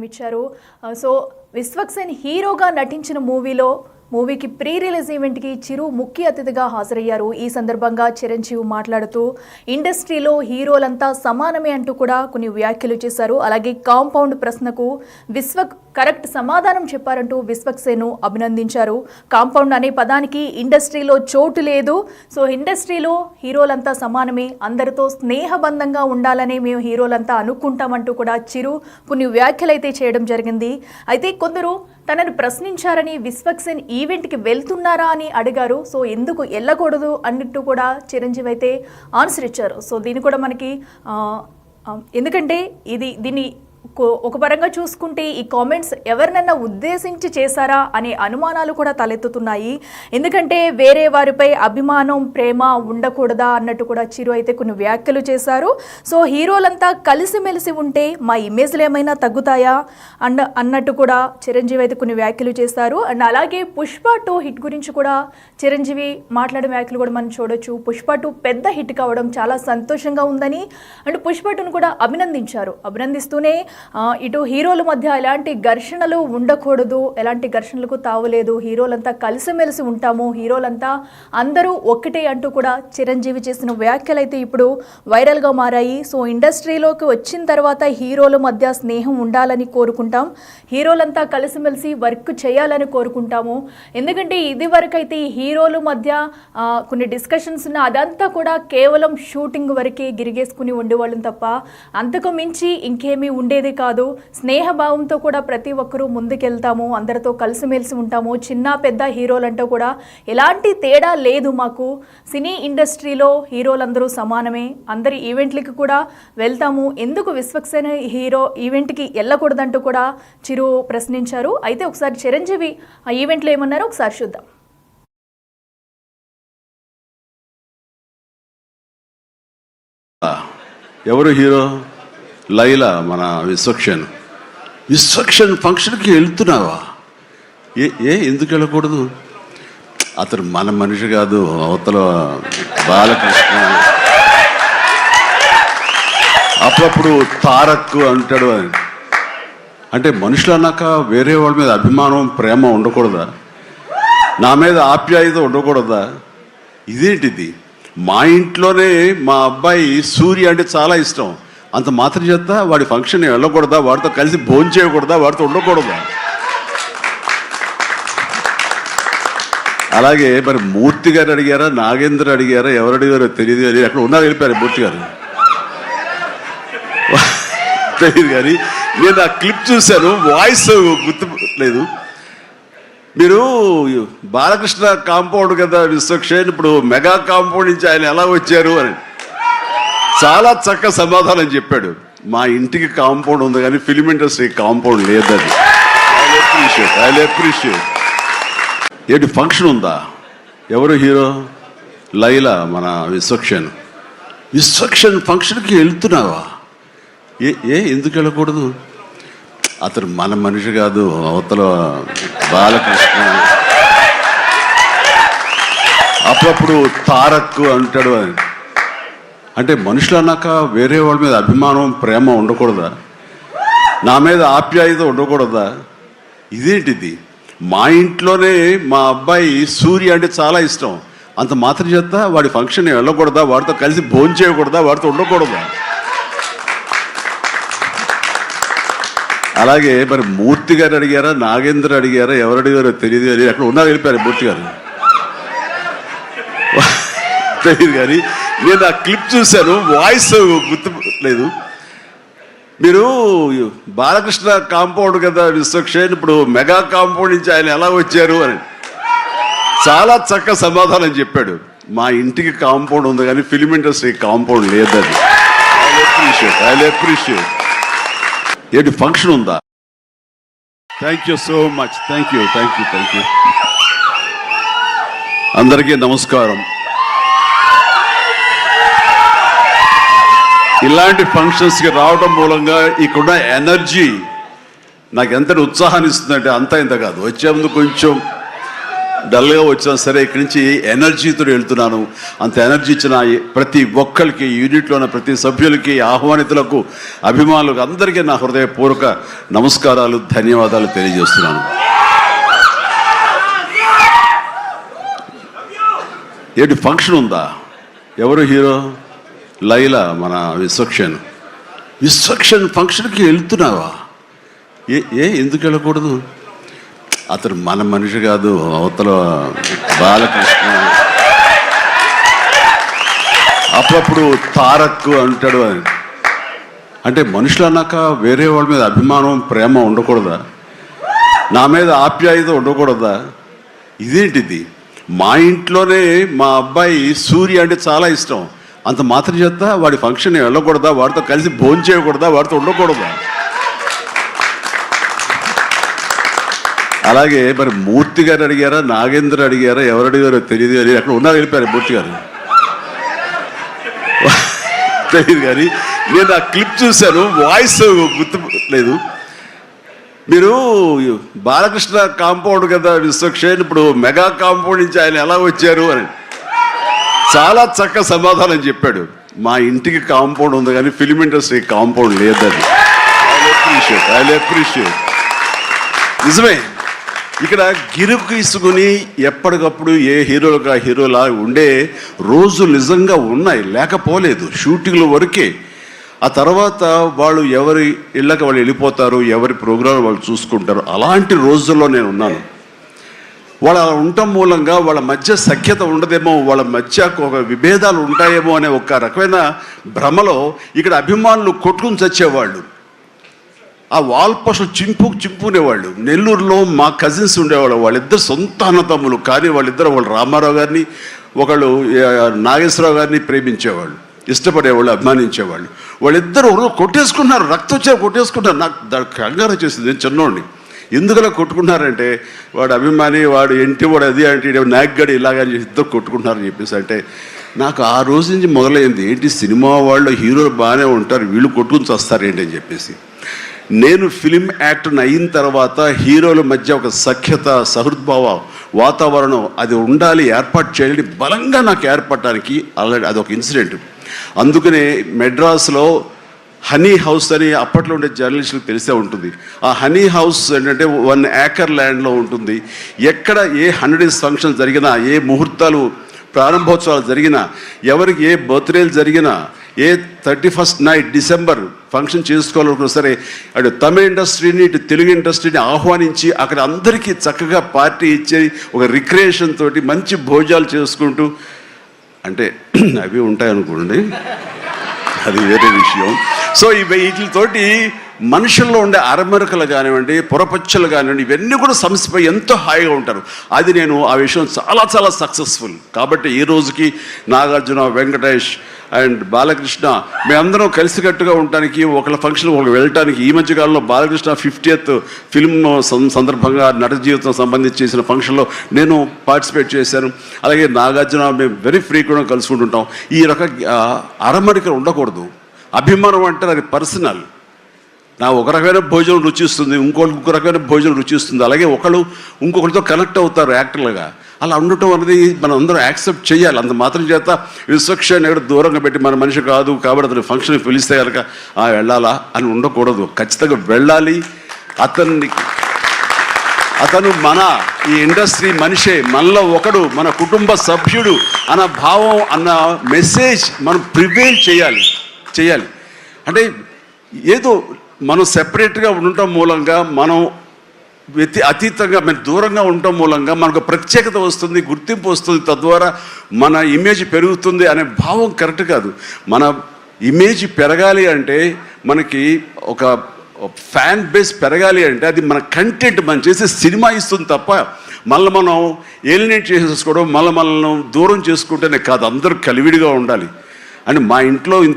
ఇచ్చారు. సో విశ్వక్సేన్ హీరోగా నటించిన మూవీకి ప్రీ రిలీజ్ ఈవెంట్కి చిరు ముఖ్య అతిథిగా హాజరయ్యారు. ఈ సందర్భంగా చిరంజీవి మాట్లాడుతూ ఇండస్ట్రీలో హీరోలంతా సమానమే అంటూ కూడా కొన్ని వ్యాఖ్యలు చేశారు. అలాగే కాంపౌండ్ ప్రశ్నకు కరెక్ట్ సమాధానం చెప్పారంటూ విశ్వక్సేన్ను అభినందించారు. కాంపౌండ్ అనే పదానికి ఇండస్ట్రీలో చోటు లేదు. సో ఇండస్ట్రీలో హీరోలంతా సమానమే, అందరితో స్నేహబంధంగా ఉండాలని మేము హీరోలంతా అనుకుంటామంటూ కూడా చిరు కొన్ని వ్యాఖ్యలు అయితే చేయడం జరిగింది. అయితే కొందరు తనను ప్రశ్నించారని విశ్వక్సేన్ ఈవెంట్కి వెళ్తున్నారా అని అడిగారు. సో ఎందుకు వెళ్ళకూడదు అన్నట్టు కూడా చిరంజీవి అయితే ఆన్సర్ ఇచ్చారు. సో దీన్ని కూడా మనకి ఎందుకంటే దీన్ని ఒక పరంగా చూసుకుంటే ఈ కామెంట్స్ ఎవరినన్నా ఉద్దేశించి చేశారా అనే అనుమానాలు కూడా తలెత్తుతున్నాయి. ఎందుకంటే వేరే వారిపై అభిమానం ప్రేమ ఉండకూడదా అన్నట్టు కూడా చిరు అయితే కొన్ని వ్యాఖ్యలు చేశారు. సో హీరోలంతా కలిసిమెలిసి ఉంటే మా ఇమేజ్లు ఏమైనా తగ్గుతాయా అన్నట్టు కూడా చిరంజీవి అయితే కొన్ని వ్యాఖ్యలు చేశారు. అండ్ అలాగే పుష్ప 2 హిట్ గురించి కూడా చిరంజీవి మాట్లాడే వ్యాఖ్యలు కూడా మనం చూడొచ్చు. పుష్ప 2 పెద్ద హిట్ కావడం చాలా సంతోషంగా ఉందని అండ్ పుష్ప 2ను కూడా అభినందిస్తూనే ఇటు హీరోల మధ్య ఎలాంటి ఘర్షణలు ఉండకూడదు, ఎలాంటి ఘర్షణలకు తావులేదు, హీరోలంతా కలిసిమెలిసి ఉంటాము, హీరోలంతా అందరూ ఒక్కటే అంటూ కూడా చిరంజీవి చేసిన వ్యాఖ్యలు అయితే ఇప్పుడు వైరల్గా మారాయి. సో ఇండస్ట్రీలోకి వచ్చిన తర్వాత హీరోల మధ్య స్నేహం ఉండాలని కోరుకుంటాం, హీరోలంతా కలిసిమెలిసి వర్క్ చేయాలని కోరుకుంటాము. ఎందుకంటే ఇది వరకు అయితే హీరోల మధ్య కొన్ని డిస్కషన్స్ ఉన్న అదంతా కూడా కేవలం షూటింగ్ వరకే గిరిగేసుకుని ఉండేవాళ్ళం తప్ప అంతకు మించి ఇంకేమీ ఉండేది కాదు. స్నేహభావంతో కూడా ప్రతి ఒక్కరూ ముందుకెళ్తాము, అందరితో కలిసిమెలిసి ఉంటాము. చిన్న పెద్ద హీరోలంటూ కూడా ఎలాంటి తేడా లేదు మాకు. సినీ ఇండస్ట్రీలో హీరోలందరూ సమానమే, అందరి ఈవెంట్లకి కూడా వెళ్తాము, ఎందుకు విశ్వక్సేన్ హీరో ఈవెంట్కి వెళ్ళకూడదంటూ కూడా చిరు ప్రశ్నించారు. అయితే ఒకసారి చిరంజీవి ఆ ఈవెంట్లో ఏమన్నారో ఒకసారి చూద్దాం. ఎవరు హీరో? లైలా, మన విశ్వక్సేన్ ఫంక్షన్కి వెళ్తున్నావా? ఎందుకు వెళ్ళకూడదు? అతను మన మనిషి కాదు, అవతల బాలకృష్ణ అప్పుడప్పుడు తారక్ అంటాడు. అంటే మనుషులు అన్నాక వేరే వాళ్ళ మీద అభిమానం ప్రేమ ఉండకూడదా? నా మీద ఆప్యాయత ఉండకూడదా? ఇదేంటిది? మా ఇంట్లోనే మా అబ్బాయి సూర్య అంటే చాలా ఇష్టం, అంత మాత్రం చేత వాడి ఫంక్షన్ వెళ్ళకూడదా? వాడితో కలిసి భోజనం చేయకూడదా? వాడితో ఉండకూడదా? అలాగే మరి మూర్తి గారు అడిగారా, నాగేంద్ర అడిగారా, ఎవరు అడిగారో తెలియదు కానీ అక్కడ ఉన్నారు, వెళ్ళిపోయారు మూర్తి గారు తెలియదు కానీ నేను ఆ క్లిప్ చూశాను, వాయిస్ గుర్తు లేదు. మీరు బాలకృష్ణ కాంపౌండ్ కదా విశ్వక్సేన్, ఇప్పుడు మెగా కాంపౌండ్ నుంచి ఆయన ఎలా వచ్చారు అని చాలా చక్కగా సమాధానం చెప్పాడు. మా ఇంటికి కాంపౌండ్ ఉంది కానీ ఫిలిం ఇండస్ట్రీ కాంపౌండ్ లేదని. I appreciate. ఏంటి ఫంక్షన్ ఉందా? ఎవరు హీరో? లైలా, మన విశ్వక్సేన్ ఫంక్షన్కి వెళ్తున్నావా? ఎందుకు వెళ్ళకూడదు? అతను మన మనిషి కాదు, అవతల బాలకృష్ణ అప్పుడప్పుడు తారక్ అంటాడు. అంటే మనుషులు అన్నాక వేరే వాళ్ళ మీద అభిమానం ప్రేమ ఉండకూడదా? నా మీద ఆప్యాయత ఉండకూడదా? ఇదేంటిది? మా ఇంట్లోనే మా అబ్బాయి సూర్య అంటే చాలా ఇష్టం, అంత మాత్రం చేత వాడి ఫంక్షన్ వెళ్ళకూడదా? వాడితో కలిసి భోజనం చేయకూడదా? వాడితో ఉండకూడదా? అలాగే మరి మూర్తి గారు అడిగారా, నాగేంద్ర అడిగారా, ఎవరు అడిగారో తెలియదు కానీ అక్కడ ఉన్నారు, వెళ్ళిపోయారు మూర్తి గారు తెలియదు కానీ నేను ఆ క్లిప్ చూశాను, వాయిస్ గుర్తు లేదు. మీరు బాలకృష్ణ కాంపౌండ్ కదా విశ్వక్సేన్, ఇప్పుడు మెగా కాంపౌండ్ నుంచి ఆయన ఎలా వచ్చారు అని చాలా చక్కగా సమాధానం చెప్పాడు. మా ఇంటికి కాంపౌండ్ ఉంది కానీ ఫిలిం ఇండస్ట్రీ కాంపౌండ్ లేదని. I appreciate. ఏంటి ఫంక్షన్ ఉందా? Thank you so much. Thank you. అందరికీ నమస్కారం. ఇలాంటి ఫంక్షన్స్కి రావడం మూలంగా ఇక్కడున్న ఎనర్జీ నాకు ఎంత ఉత్సాహాన్ని ఇస్తుందంటే అంత ఇంత కాదు. వచ్చే ముందు కొంచెం డల్గా వచ్చినా సరే ఇక్కడి నుంచి ఎనర్జీతో వెళ్తున్నాను. అంత ఎనర్జీ ఇచ్చిన ప్రతి ఒక్కరికి, యూనిట్లో ఉన్న ప్రతి సభ్యులకి, ఆహ్వానితులకు, అభిమానులకు అందరికీ నా హృదయపూర్వక నమస్కారాలు, ధన్యవాదాలు తెలియజేస్తున్నాను. ఏంటి ఫంక్షన్ ఉందా? ఎవరు హీరో? లైలా, మన విశ్వక్షన్ ఫంక్షన్కి వెళ్తున్నావా? ఎందుకు వెళ్ళకూడదు? అతను మన మనిషి కాదు, అవతల బాలకృష్ణ. అప్పుడప్పుడు తారక్ అంటాడు. అంటే మనుషులు అన్నాక వేరే వాళ్ళ మీద అభిమానం, ప్రేమ ఉండకూడదా? నా మీద ఆప్యాయత ఉండకూడదా? ఇదేంటిది? మా ఇంట్లోనే మా అబ్బాయి సూర్య అంటే చాలా ఇష్టం. అంత మాత్రం చేత వాడి ఫంక్షన్ వెళ్ళకూడదా? వాడితో కలిసి భోజనం చేయకూడదా? వాడితో ఉండకూడదా? అలాగే మరి మూర్తి గారు అడిగారా, నాగేంద్ర అడిగారా, ఎవరు అడిగారో తెలియదు కానీ అక్కడ ఉన్నారు, వెళ్ళిపోయారు మూర్తి గారు. తెలియదు కానీ నేను ఆ క్లిప్ చూశాను, వాయిస్ గుర్తు లేదు. మీరు బాలకృష్ణ కాంపౌండ్ కదా విశ్వక్సేన్, ఇప్పుడు మెగా కాంపౌండ్ నుంచి ఆయన ఎలా వచ్చారు అని చాలా చక్కగా సమాధానం చెప్పాడు. మా ఇంటికి కాంపౌండ్ ఉంది కానీ ఫిలిం ఇండస్ట్రీ కాంపౌండ్ లేదని. I appreciate. నిజమే, ఇక్కడ గిరుకు ఇసుకుని ఎప్పటికప్పుడు ఏ హీరోలుగా హీరోలా ఉండే రోజులు నిజంగా ఉన్నాయి, లేకపోలేదు. షూటింగ్ల వరకే. ఆ తర్వాత వాళ్ళు ఎవరి ఇళ్ళకి వాళ్ళు వెళ్ళిపోతారు, ఎవరి ప్రోగ్రాం వాళ్ళు చూసుకుంటారు. అలాంటి రోజుల్లో నేను ఉన్నాను. వాళ్ళ ఉండటం మూలంగా వాళ్ళ మధ్య సఖ్యత ఉండదేమో, వాళ్ళ మధ్య ఒక విభేదాలు ఉంటాయేమో అనే ఒక రకమైన భ్రమలో ఇక్కడ అభిమానులు కొట్టుకుని చచ్చేవాళ్ళు. ఆ వాల్ పోస్టులు చింపుకునేవాళ్ళు. నెల్లూరులో మా కజిన్స్ ఉండేవాళ్ళు, వాళ్ళిద్దరు సొంత అన్నతమ్ములు. కానీ వాళ్ళిద్దరు, వాళ్ళు రామారావు గారిని, ఒకళ్ళు నాగేశ్వరరావు గారిని ప్రేమించేవాళ్ళు, ఇష్టపడేవాళ్ళు, అభిమానించేవాళ్ళు. వాళ్ళిద్దరు కొట్టేసుకున్నారు, రక్తం వచ్చే కొట్టేసుకున్నారు. నాకు దానికి కంగారు వచ్చేసింది. నేను చిన్నోడిని. ఎందుకలా కొట్టుకున్నారంటే వాడు అభిమాని, వాడు ఇంటి వాడు అది అంటే నాగ్గడి ఇలాగని ఇద్దరు కొట్టుకుంటున్నారని చెప్పేసి. అంటే నాకు ఆ రోజు నుంచి మొదలైంది, ఏంటి సినిమా వాళ్ళు హీరోలు బాగానే ఉంటారు, వీళ్ళు కొట్టుకుని వస్తారేంటి అని చెప్పేసి. నేను ఫిలిం యాక్టర్ని అయిన తర్వాత హీరోల మధ్య ఒక సఖ్యత, సహృద్భావ వాతావరణం అది ఉండాలి, ఏర్పాటు చేయాలి బలంగా నాకు ఏర్పడటానికి ఆల్రెడీ అదొక ఇన్సిడెంట్. అందుకనే మెడ్రాస్లో హనీ హౌస్ అని అప్పట్లో ఉండే జర్నలిస్టులకు తెలిసే ఉంటుంది. ఆ హనీ హౌస్ ఏంటంటే 1 acre ల్యాండ్లో ఉంటుంది. ఎక్కడ ఏ 100 days ఫంక్షన్ జరిగినా, ఏ ముహూర్తాలు ప్రారంభోత్సవాలు జరిగినా, ఎవరికి ఏ బర్త్డేలు జరిగినా, ఏ 31st night డిసెంబర్ ఫంక్షన్ చేసుకోవాలనుకున్నా సరే అటు తమిళ ఇండస్ట్రీని, ఇటు తెలుగు ఇండస్ట్రీని ఆహ్వానించి అక్కడ అందరికీ చక్కగా పార్టీ ఇచ్చి ఒక రిక్రియేషన్ తోటి మంచి భోజనాలు చేసుకుంటూ, అంటే అవి ఉంటాయనుకోండి, అది వేరే విషయం. సో వీటితోటి మనుషుల్లో ఉండే అరమరికలు కానివ్వండి, పొరపచ్చలు కానివ్వండి, ఇవన్నీ కూడా సమస్యపై ఎంతో హాయిగా ఉంటారు. అది నేను ఆ విషయం చాలా చాలా సక్సెస్ఫుల్. కాబట్టి ఈ రోజుకి నాగార్జున, వెంకటేష్ అండ్ బాలకృష్ణ మేమందరం కలిసికట్టుగా ఉండటానికి, ఒకళ్ళ ఫంక్షన్ ఒకళ్ళు వెళ్ళటానికి, ఈ మధ్యకాలంలో బాలకృష్ణ 50th ఫిల్మ్ సందర్భంగా నట జీవితం సంబంధించి చేసిన ఫంక్షన్లో నేను పార్టిసిపేట్ చేశాను. అలాగే నాగార్జున మేము వెరీ ఫ్రీక్వెంట్గా కలుసుకుంటుంటాం. ఈ రక అరమరికలు ఉండకూడదు. అభిమానం అంటే అది పర్సనల్. నా ఒక రకమైన భోజనం రుచిస్తుంది, ఇంకొక రకమైన భోజనం రుచిస్తుంది. అలాగే ఒకళ్ళు ఇంకొకరితో కనెక్ట్ అవుతారు యాక్టర్లుగా. అలా ఉండటం అనేది మనం అందరం యాక్సెప్ట్ చేయాలి. అంత మాత్రం చేత విశ్వక్సేన్ ఎక్కడ దూరంగా పెట్టి మన మనిషి కాదు కాబట్టి అతను ఫంక్షన్కి పిలిస్తే కనుక వెళ్ళాలా అని ఉండకూడదు. ఖచ్చితంగా వెళ్ళాలి. అతను మన ఈ ఇండస్ట్రీ మనిషే, మనలో ఒకడు, మన కుటుంబ సభ్యుడు అన్న భావం, అన్న మెసేజ్ మనం ప్రివేల్ చేయాలి. అంటే ఏదో మనం సెపరేట్గా ఉండటం మూలంగా, మనం అతీతంగా మనం దూరంగా ఉండటం మూలంగా మనకు ప్రత్యేకత వస్తుంది, గుర్తింపు వస్తుంది, తద్వారా మన ఇమేజ్ పెరుగుతుంది అనే భావం కరెక్ట్ కాదు. మన ఇమేజ్ పెరగాలి అంటే, మనకి ఒక ఫ్యాన్ బేస్ పెరగాలి అంటే అది మన కంటెంట్, మనం చేసే సినిమా ఇస్తుంది తప్ప మనం ఏలినేట్ చేసేసుకోవడం, మనల్ని దూరం చేసుకుంటేనే కాదు. అందరూ కలివిడిగా ఉండాలి. అని మా ఇంట్లో ఇంత